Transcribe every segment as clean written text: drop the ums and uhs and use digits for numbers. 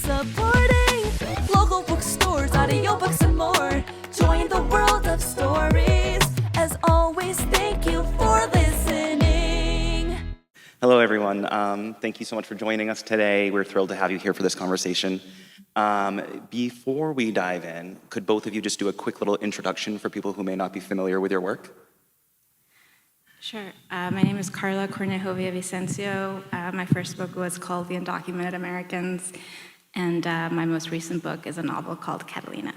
supporting local bookstores, audiobooks, and more. Join the world of stories. As always, thank you for listening. Hello, everyone. Thank you so much for joining us today. We're thrilled to have you here for this conversation. Before we dive in, could both of you just do a quick little introduction for people who may not be familiar with your work? Sure. My name is Karla Cornejo Villavicencio. My first book was called The Undocumented Americans, and my most recent book is a novel called Catalina.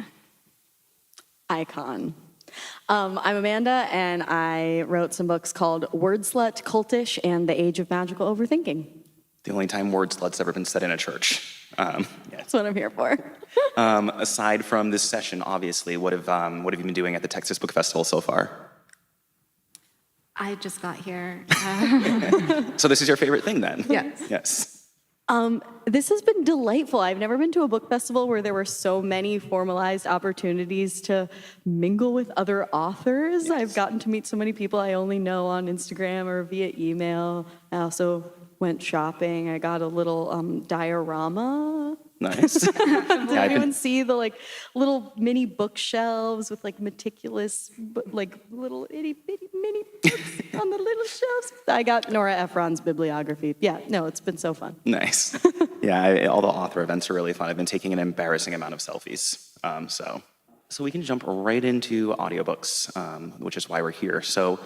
Icon. I'm Amanda, and I wrote some books called Word Slut, Cultish, and The Age of Magical Overthinking. The only time word slut's ever been said in a church. That's what I'm here for. Aside from this session, obviously, what have you been doing at the Texas Book Festival so far? I just got here. So this is your favorite thing, then? Yes. Yes. This has been delightful. I've never been to a book festival where there were so many formalized opportunities to mingle with other authors. Yes. I've gotten to meet so many people I only know on Instagram or via email. I also went shopping. I got a little diorama. Nice. Did anyone see the little mini bookshelves with meticulous little itty bitty mini books on the little shelves? I got Nora Ephron's bibliography. Yeah, no, it's been so fun. Nice. Yeah, all the author events are really fun. I've been taking an embarrassing amount of selfies. So we can jump right into audiobooks, which is why we're here. So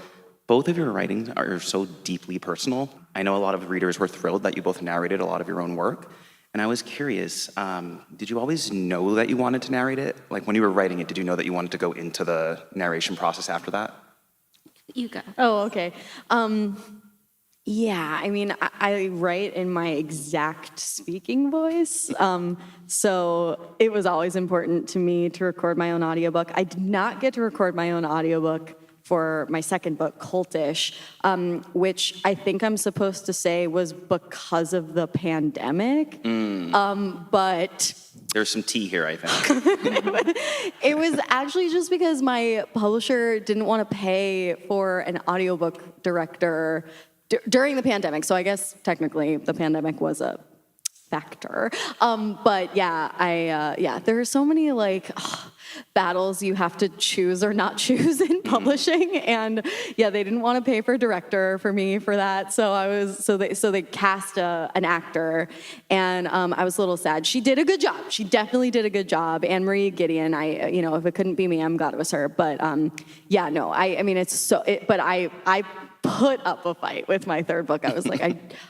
both of your writings are so deeply personal. I know a lot of readers were thrilled that you both narrated a lot of your own work. And I was curious, did you always know that you wanted to narrate it? Like when you were writing it, did you know that you wanted to go into the narration process after that? You go. Oh, okay. Yeah, I mean, I write in my exact speaking voice. So it was always important to me to record my own audiobook. I did not get to record my own audiobook for my second book, Cultish, which I think I'm supposed to say was because of the pandemic. But There's some tea here, I think. it was actually just because my publisher didn't want to pay for an audiobook director during the pandemic. So I guess technically the pandemic was a factor. But yeah, there are so many battles you have to choose or not choose in publishing, and yeah, they didn't want to pay for a director for me for that, so they cast an actor, and I was a little sad. She did a good job. She definitely did a good job. Anne Marie Gideon. If it couldn't be me, I'm glad it was her. But but I put up a fight with my third book. I was like,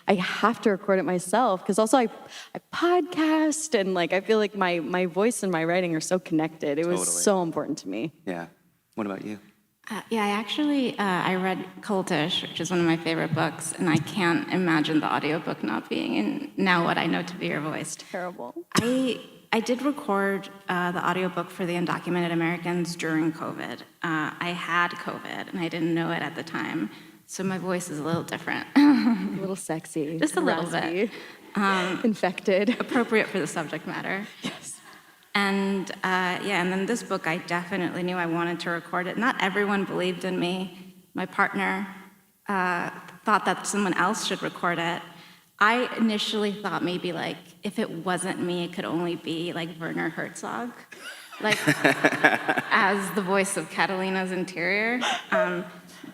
I have to record it myself, because also I podcast, and I feel like my voice and my writing are so connected. It was so important to me. Yeah. What about you? I read Cultish, which is one of my favorite books, and I can't imagine the audiobook not being in Now What I Know to Be Your Voice. Terrible. I did record the audiobook for The Undocumented Americans during COVID. I had COVID, and I didn't know it at the time. So my voice is a little different. A little sexy. Just a little bit. Infected. Appropriate for the subject matter. Yes. And and then this book, I definitely knew I wanted to record it. Not everyone believed in me. My partner thought that someone else should record it. I initially thought maybe if it wasn't me, it could only be Werner Herzog, as the voice of Catalina's interior.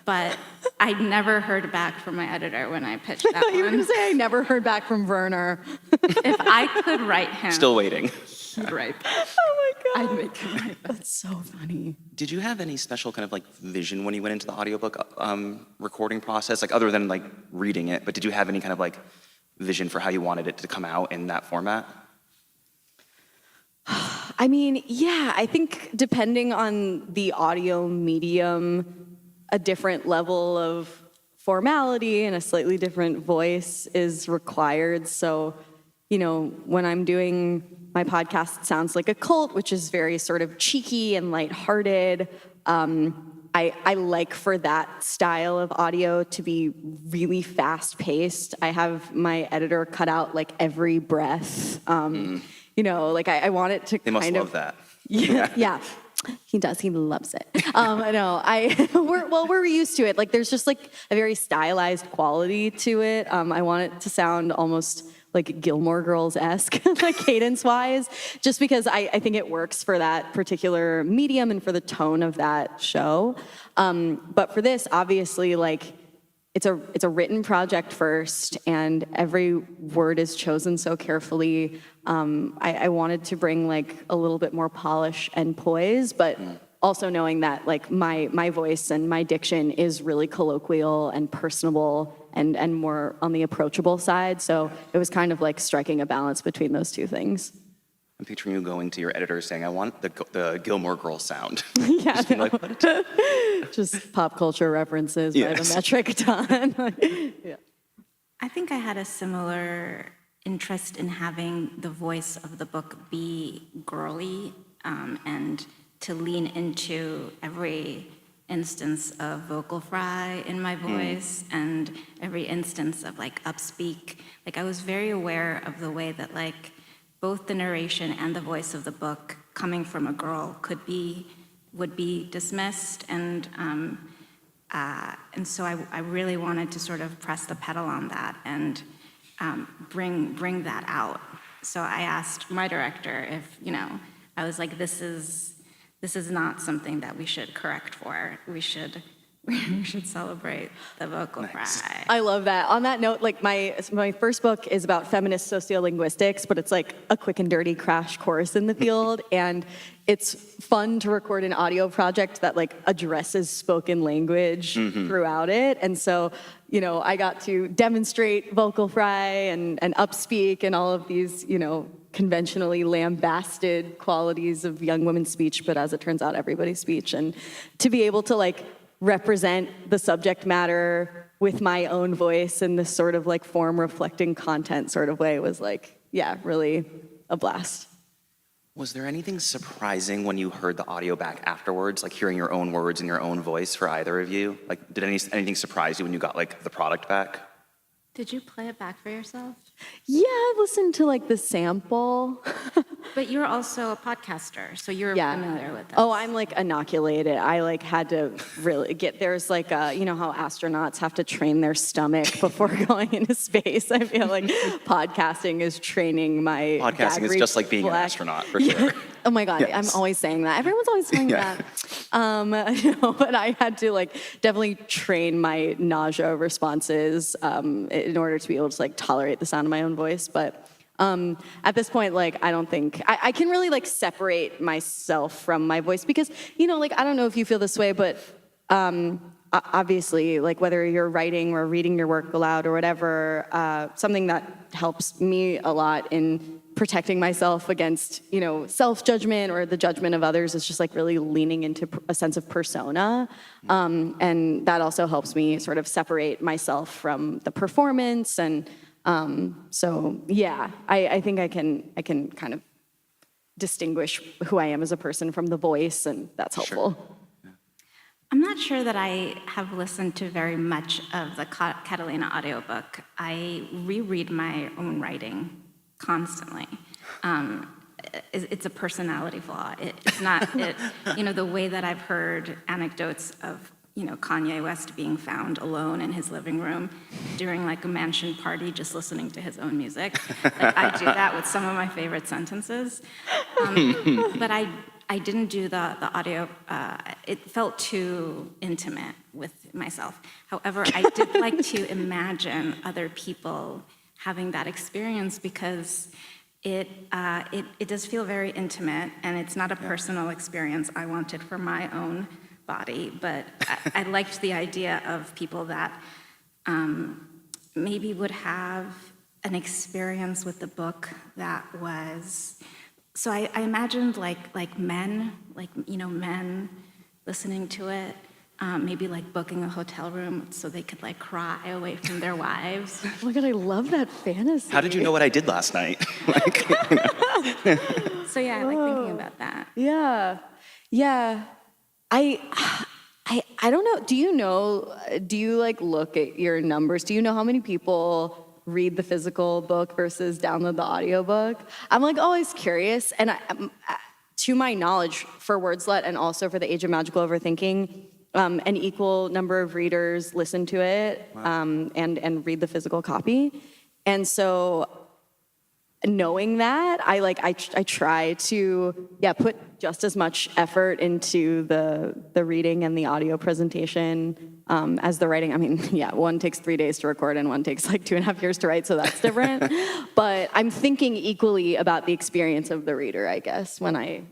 But I never heard back from my editor when I pitched that one. You were going to say I never heard back from Werner. If I could write him. Still waiting. He'd write. Oh my God. I'd make him write that. That's so funny. Did you have any special kind of vision when you went into the audiobook recording process? Other than reading it, but did you have any kind of vision for how you wanted it to come out in that format? I mean, yeah, I think depending on the audio medium, a different level of formality and a slightly different voice is required. So, when I'm doing my podcast, it sounds like a cult, which is very sort of cheeky and lighthearted. I like for that style of audio to be really fast-paced. I have my editor cut out every breath. I want it to They must love that. Yeah. He does. He loves it. I know. We're used to it. There's just a very stylized quality to it. I want it to sound almost like Gilmore Girls-esque, like cadence-wise, just because I think it works for that particular medium and for the tone of that show. But for this, obviously, like, it's a written project first, and every word is chosen so carefully. I wanted to bring like a little bit more polish and poise, but also knowing that like my voice and my diction is really colloquial and personable and more on the approachable side. So it was kind of like striking a balance between those two things. I'm picturing you going to your editor saying, I want the Gilmore Girls sound. Yeah, Just being no. like, what? Just pop culture references by the metric ton. Yeah. I think I had a similar interest in having the voice of the book be girly, and to lean into every instance of vocal fry in my voice and every instance of like upspeak. Like I was very aware of the way that like both the narration and the voice of the book coming from a girl would be dismissed, and so I really wanted to sort of press the pedal on that and bring that out. So I asked my director if, I was like, this is not something that we should correct for. We should celebrate the vocal fry. I love that. On that note, like my first book is about feminist sociolinguistics, but it's like a quick and dirty crash course in the field, and it's fun to record an audio project that like addresses spoken language throughout it. And so, I got to demonstrate vocal fry and upspeak and all of these, conventionally lambasted qualities of young women's speech, but as it turns out, everybody's speech. And to be able to like represent the subject matter with my own voice in this sort of like form reflecting content sort of way was like, yeah, really a blast. Was there anything surprising when you heard the audio back afterwards, like hearing your own words in your own voice for either of you? Like, did anything surprise you when you got like the product back? Did you play it back for yourself? Yeah, I listened to like the sample. But you're also a podcaster, so you're familiar with this. Oh, I'm like inoculated. I like had to really there's like you know how astronauts have to train their stomach before going into space. I feel like podcasting is training my Podcasting is just like being an astronaut, for sure. Oh my God, Yes. I'm always saying that. Everyone's always saying that. But I had to like definitely train my nausea responses in order to be able to like tolerate the sound of my own voice. But at this point, like, I don't think I can really like separate myself from my voice because, like, I don't know if you feel this way, but obviously, like, whether you're writing or reading your work aloud or whatever, something that helps me a lot in protecting myself against, self-judgment or the judgment of others is just like really leaning into a sense of persona. And that also helps me sort of separate myself from the performance. And so, yeah, I think I can kind of distinguish who I am as a person from the voice, and that's helpful. Sure. I'm not sure that I have listened to very much of the Catalina audiobook. I reread my own writing constantly. It's a personality flaw. It's not, the way that I've heard anecdotes of, Kanye West being found alone in his living room during like a mansion party, just listening to his own music. Like I do that with some of my favorite sentences. But I didn't do the audio. It felt too intimate with myself. However, I did like to imagine other people having that experience because it does feel very intimate, and it's not a personal experience I wanted for my own body, but I liked the idea of people that maybe would have an experience with the book that was. So I imagined like men, men listening to it, maybe like booking a hotel room so they could like cry away from their wives. Oh my God, I love that fantasy. How did you know what I did last night? So yeah, I like thinking about that. Yeah. I don't know. Do you like look at your numbers? Do you know how many people read the physical book versus download the audiobook? I'm like always curious. And to my knowledge, for Wordslet and also for the Age of Magical Overthinking, an equal number of readers listen to it and read the physical copy. And so knowing that, I try to put just as much effort into the reading and the audio presentation as the writing. I mean, one takes 3 days to record and one takes like 2.5 years to write, so that's different. But I'm thinking equally about the experience of the reader, I guess, when I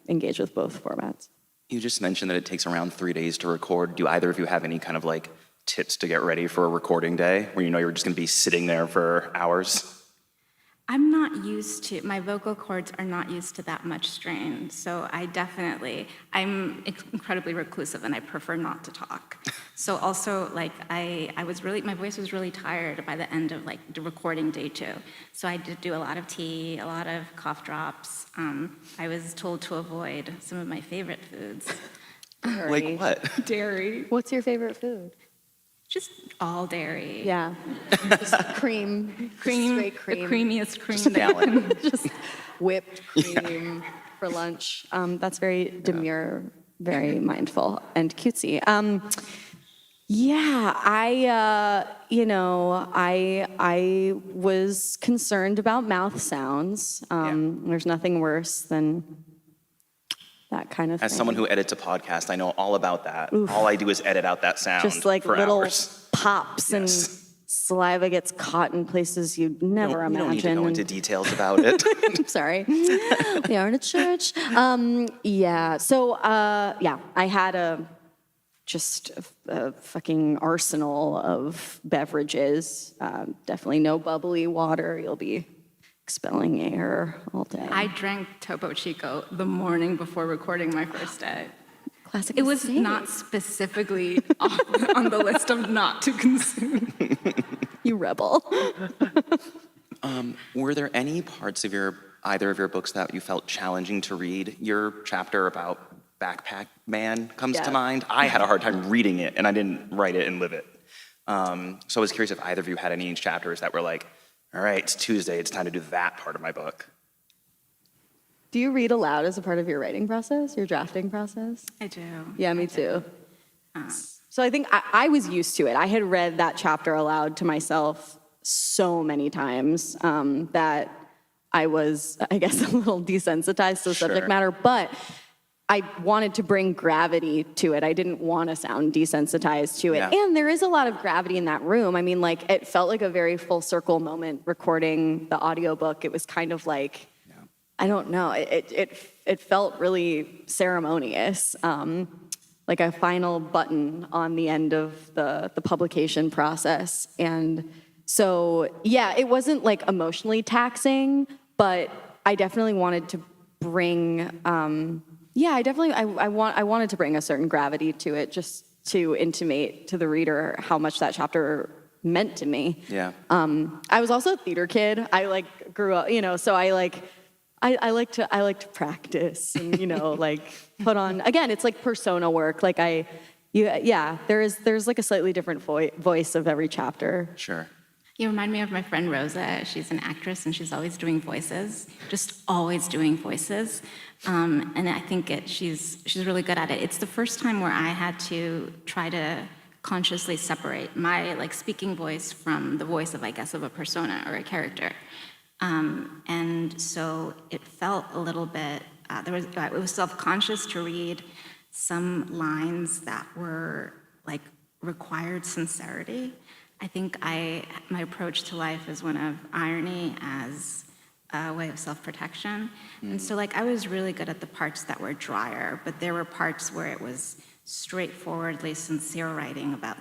engage with both formats. You just mentioned that it takes around 3 days to record. Do either of you have any kind of like tips to get ready for a recording day where you know you're just going to be sitting there for hours? I'm not used to, my vocal cords are not used to that much strain. So I'm incredibly reclusive and I prefer not to talk. So also like my voice was really tired by the end of like the recording day 2. So I did do a lot of tea, a lot of cough drops. I was told to avoid some of my favorite foods. Like what? Dairy. What's your favorite food? Just all dairy. Yeah, just cream, straight cream. The creamiest cream. Just a gallon. Just whipped cream for lunch. That's very demure, very mindful and cutesy. I was concerned about mouth sounds. There's nothing worse than that kind of thing. As someone who edits a podcast, I know all about that. Oof. All I do is edit out that sound just like for little hours. Pops and saliva gets caught in places you'd never imagine. You don't need to go into details about it. I'm sorry. We are in a church. So I had a fucking arsenal of beverages. Definitely no bubbly water. You'll be expelling air all day. I drank Topo Chico the morning before recording my first day. Classic. It was not specifically on the list of not to consume. You rebel. Were there any parts of either of your books that you felt challenging to read? Your chapter about Backpack Man comes to mind. I had a hard time reading it, and I didn't write it and live it. So I was curious if either of you had any chapters that were like, all right, it's Tuesday, it's time to do that part of my book. Do you read aloud as a part of your writing process, your drafting process? I do. Yeah, me too. So I think I was used to it. I had read that chapter aloud to myself so many times that I was, I guess, a little desensitized to the subject matter, but I wanted to bring gravity to it. I didn't want to sound desensitized to it. Yeah. And there is a lot of gravity in that room. I mean, like, it felt like a very full circle moment recording the audiobook. It was kind of like, I don't know, it felt really ceremonious, like a final button on the end of the publication process. And so, it wasn't like emotionally taxing, but I definitely wanted to bring, I wanted to bring a certain gravity to it, just to intimate to the reader how much that chapter meant to me. Yeah. I was also a theater kid. I grew up, so I like to practice and like put on, again, it's like persona work. Like there's like a slightly different voice of every chapter. Sure. You remind me of my friend Rosa. She's an actress and she's always doing voices, just always doing voices. And I think she's really good at it. It's the first time where I had to try to consciously separate my speaking voice from the voice of, I guess, of a persona or a character. And so it felt a little bit, it was self-conscious to read some lines that were required sincerity. I think my approach to life is one of irony as a way of self-protection. And so I was really good at the parts that were drier, but there were parts where it was straightforwardly sincere writing about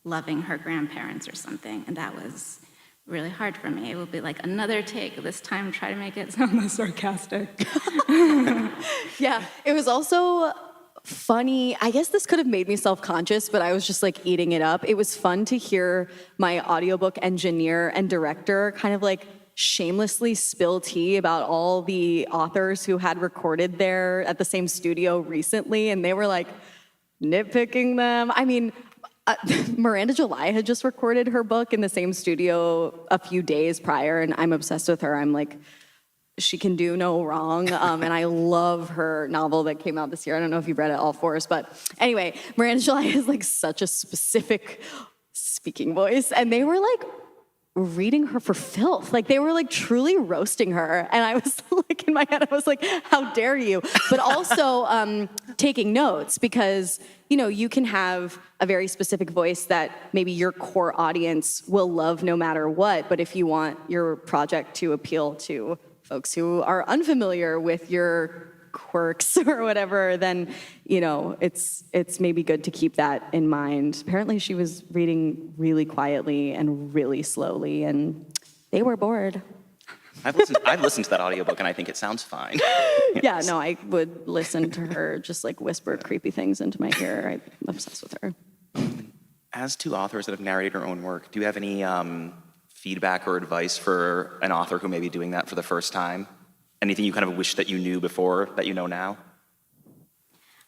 loving her grandparents or something, and that was really hard for me. It would be another take, this time try to make it sound less sarcastic. Yeah, it was also funny. I guess this could have made me self-conscious, but I was just eating it up. It was fun to hear my audiobook engineer and director kind of shamelessly spill tea about all the authors who had recorded there at the same studio recently, and they were nitpicking them. I mean, Miranda July had just recorded her book in the same studio a few days prior, and I'm obsessed with her. I'm she can do no wrong, and I love her novel that came out this year. I don't know if you've read it, All Fours, but anyway, Miranda July is such a specific speaking voice, and they were reading her for filth. Like they were like truly roasting her. And I was like in my head, I was like, how dare you? But also taking notes because, you know, you can have a very specific voice that maybe your core audience will love no matter what. But if you want your project to appeal to folks who are unfamiliar with your quirks or whatever, then, you know, it's maybe good to keep that in mind. Apparently she was reading really quietly and really slowly, and they were bored. I've listened to that audiobook, and I think it sounds fine. Yeah, no, I would listen to her just like whisper creepy things into my ear. I'm obsessed with her. As two authors that have narrated your own work, do you have any feedback or advice for an author who may be doing that for the first time? Anything you kind of wish that you knew before that you know now?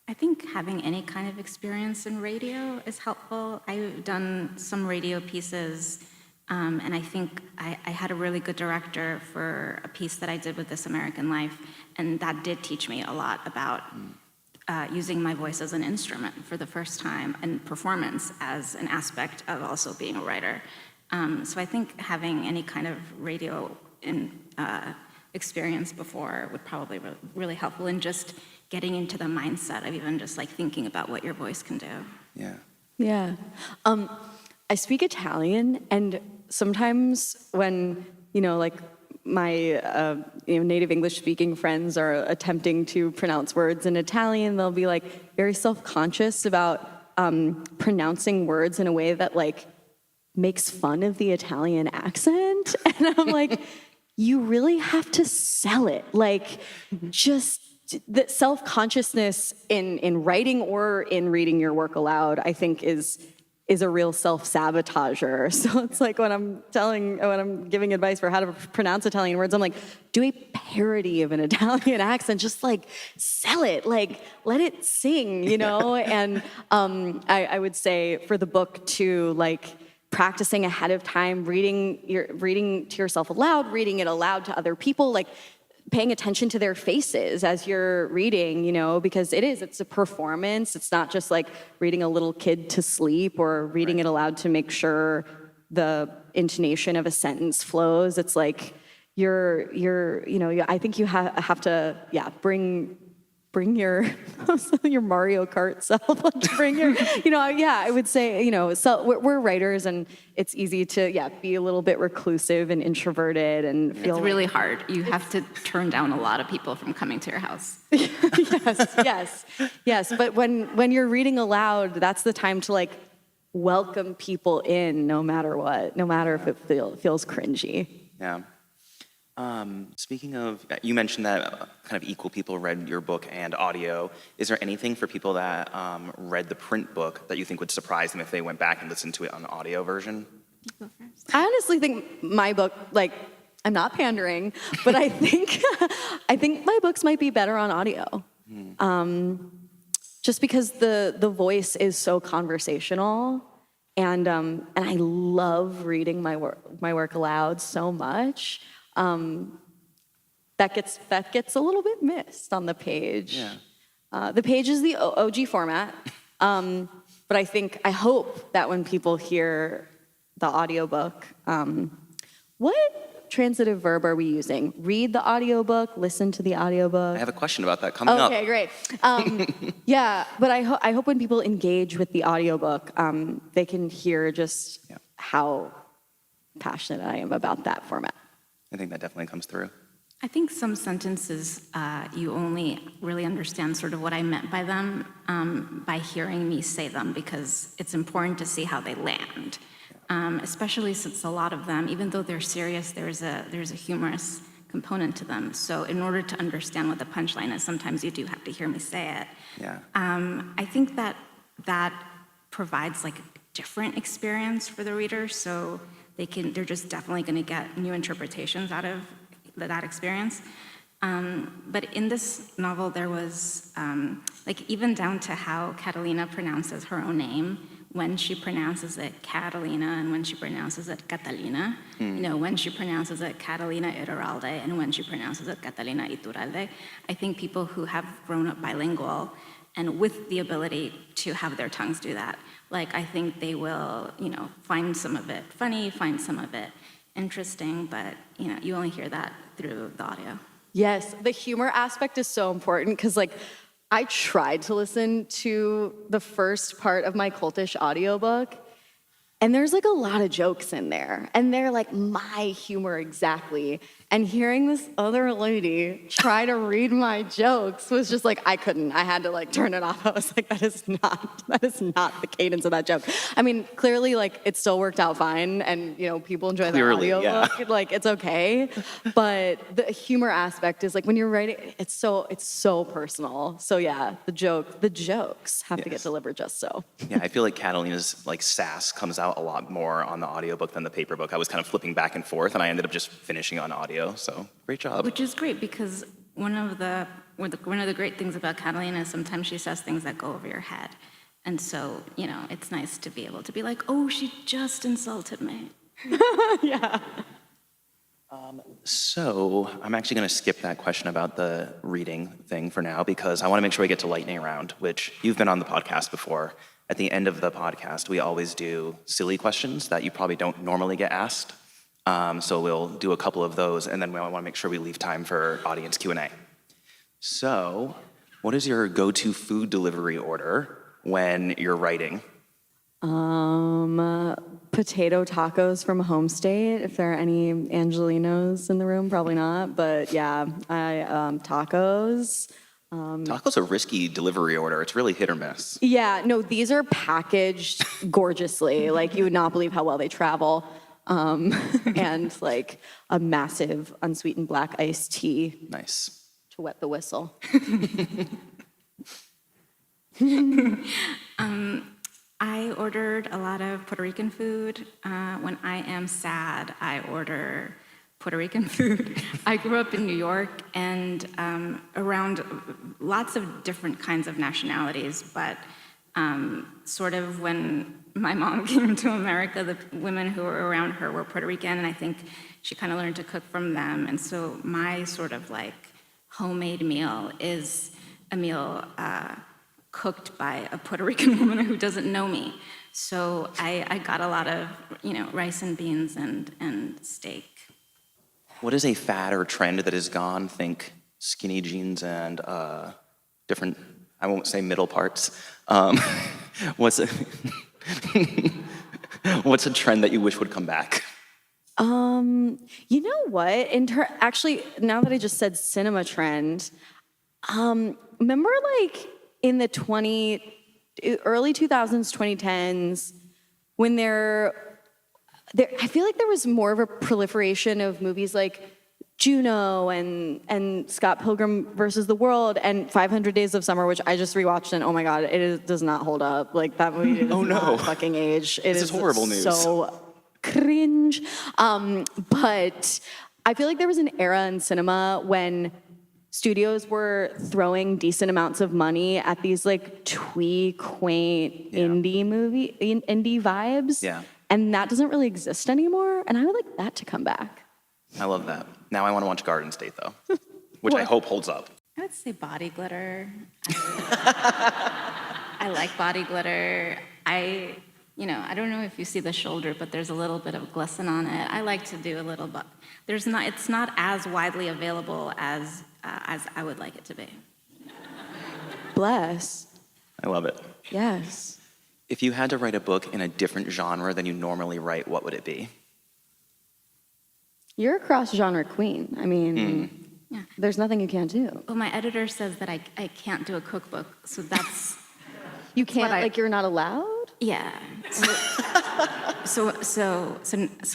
I think having any kind of experience in radio is helpful. I've done some radio pieces, and I think I had a really good director for a piece that I did with This American Life, and that did teach me a lot about using my voice as an instrument for the first time, and performance as an aspect of also being a writer. So I think having any kind of radio experience before would probably be really helpful in just getting into the mindset of even just like thinking about what your voice can do. Yeah. Yeah. I speak Italian, and sometimes when, you know, like my native English-speaking friends are attempting to pronounce words in Italian, they'll be like very self-conscious about pronouncing words in a way that like makes fun of the Italian accent. And I'm like, you really have to sell it. Like, just the self-consciousness in writing or in reading your work aloud, I think is a real self-sabotager. So it's like when I'm giving advice for how to pronounce Italian words, I'm like, do a parody of an Italian accent, just like sell it, like let it sing, you know? And I would say for the book to like, practicing ahead of time, reading to yourself aloud, reading it aloud to other people, like paying attention to their faces as you're reading, you know, because it's a performance. It's not just like reading a little kid to sleep or reading it aloud to make sure the intonation of a sentence flows. It's like you're you know, I think you have to, bring your Mario Kart self, like bring your, you know, I would say, you know, so we're writers, and it's easy to, be a little bit reclusive and introverted and feel. It's really hard. You have to turn down a lot of people from coming to your house. Yes. But when you're reading aloud, that's the time to like welcome people in, no matter what, no matter if it feels cringy. Yeah. Speaking of, you mentioned that kind of equal people read your book and audio. Is there anything for people that read the print book that you think would surprise them if they went back and listened to it on the audio version? I honestly think my book, like, I'm not pandering, but I think my books might be better on audio. Just because the voice is so conversational, and I love reading my work aloud so much. That gets a little bit missed on the page. Yeah. The page is the OG format, but I hope that when people hear the audiobook, what transitive verb are we using? Read the audiobook, listen to the audiobook? I have a question about that coming up. Okay, great. But I hope when people engage with the audiobook, they can hear just how passionate I am about that format. I think that definitely comes through. I think some sentences, you only really understand sort of what I meant by them by hearing me say them, because it's important to see how they land. Especially since a lot of them, even though they're serious, there's a humorous component to them. So in order to understand what the punchline is, sometimes you do have to hear me say it. Yeah. I think that provides like a different experience for the reader. So they're just definitely going to get new interpretations out of that experience. But in this novel, there was like even down to how Catalina pronounces her own name, when she pronounces it Catalina and when she pronounces it Catalina, you know, when she pronounces it Catalina Iturralde and when she pronounces it Catalina Iturralde. I think people who have grown up bilingual and with the ability to have their tongues do that. Like, I think they will, find some of it funny, find some of it interesting, but, you only hear that through the audio. Yes, the humor aspect is so important because, like, I tried to listen to the first part of my Cultish audiobook, and there's like a lot of jokes in there, and they're like my humor exactly. And hearing this other lady try to read my jokes was just like, I couldn't. I had to like turn it off. I was like, that is not the cadence of that joke. I mean, clearly, like, it still worked out fine, and people enjoy the audiobook. Yeah. Like, it's okay. But the humor aspect is like when you're writing, it's so personal. So yeah, the jokes have to get delivered just so. Yeah, I feel like Catalina's like sass comes out a lot more on the audiobook than the paper book. I was kind of flipping back and forth, and I ended up just finishing on audio. So great job. Which is great because one of the great things about Catalina is sometimes she says things that go over your head, and so it's nice to be able to be like, oh, she just insulted me. Yeah. So I'm actually going to skip that question about the reading thing for now because I want to make sure we get to lightning round, which you've been on the podcast before. At the end of the podcast, we always do silly questions that you probably don't normally get asked. So we'll do a couple of those, and then we want to make sure we leave time for audience Q&A. So, what is your go-to food delivery order when you're writing? Potato tacos from Home State. If there are any Angelinos in the room, probably not. But yeah, tacos. Tacos a risky delivery order. It's really hit or miss. Yeah, no, these are packaged gorgeously. Like, you would not believe how well they travel. And like a massive unsweetened black iced tea. Nice. To wet the whistle. I ordered a lot of Puerto Rican food. When I am sad, I order Puerto Rican food. I grew up in New York and around lots of different kinds of nationalities, but sort of when my mom came to America, the women who were around her were Puerto Rican, and I think she kind of learned to cook from them. And so my sort of like homemade meal is a meal cooked by a Puerto Rican woman who doesn't know me. So I got a lot of, rice and beans and steak. What is a fad or trend that is gone? Think skinny jeans and different, I won't say middle parts. What's a trend that you wish would come back? You know what? Actually, now that I just said cinema trend, remember like in the early 2000s, 2010s, when I feel like there was more of a proliferation of movies like Juno and Scott Pilgrim versus the World and 500 Days of Summer, which I just rewatched, and oh my god, does not hold up. Like, that movie does not fucking age. This is horrible news. So cringe. But I feel like there was an era in cinema when studios were throwing decent amounts of money at these like twee, quaint indie vibes. Yeah. And that doesn't really exist anymore, and I would like that to come back. I love that. Now I want to watch Garden State, though, which I hope holds up. I would say body glitter. I like body glitter. I don't know if you see the shoulder, but there's a little bit of glisten on it. I like to do a little, but it's not as widely available as I would like it to be. Bless. I love it. Yes. If you had to write a book in a different genre than you normally write, what would it be? You're a cross-genre queen. I mean, there's nothing you can't do. Well, my editor says that I can't do a cookbook, so that's... You can't, like, you're not allowed? Yeah. So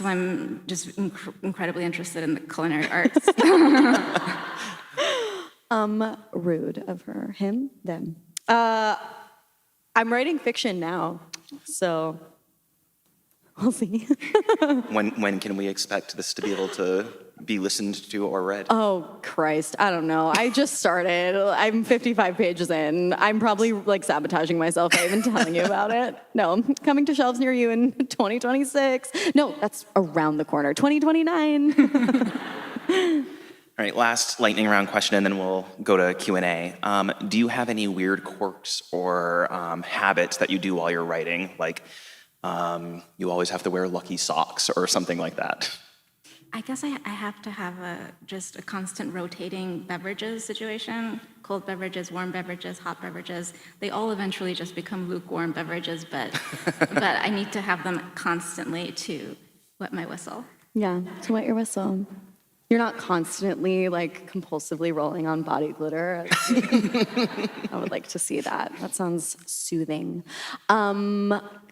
I'm just incredibly interested in the culinary arts. Rude of her. Him, them. I'm writing fiction now, so we'll see. When can we expect this to be able to be listened to or read? Oh, Christ. I don't know. I just started. I'm 55 pages in. I'm probably like sabotaging myself by even telling you about it. No, I'm coming to shelves near you in 2026. No, that's around the corner. 2029. All right, last lightning round question, and then we'll go to Q&A. Do you have any weird quirks or habits that you do while you're writing? Like, you always have to wear lucky socks or something like that. I guess I have to have just a constant rotating beverages situation. Cold beverages, warm beverages, hot beverages. They all eventually just become lukewarm beverages, but I need to have them constantly to wet my whistle. Yeah, to wet your whistle. You're not constantly, like, compulsively rolling on body glitter. I would like to see that. That sounds soothing.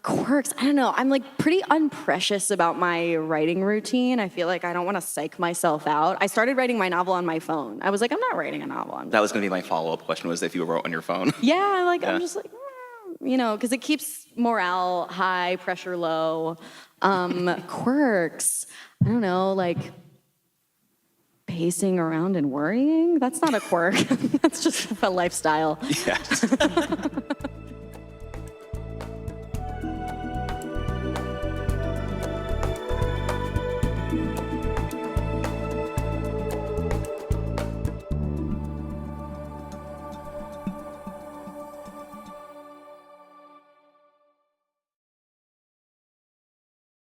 Quirks, I don't know. I'm, like, pretty unprecious about my writing routine. I feel like I don't want to psych myself out. I started writing my novel on my phone. I was like, I'm not writing a novel. That was going to be my follow-up question, was if you wrote on your phone. Yeah, like, I'm just like, you know, because it keeps morale high, pressure low. Quirks, I don't know, like, pacing around and worrying? That's not a quirk. That's just a lifestyle. Yes.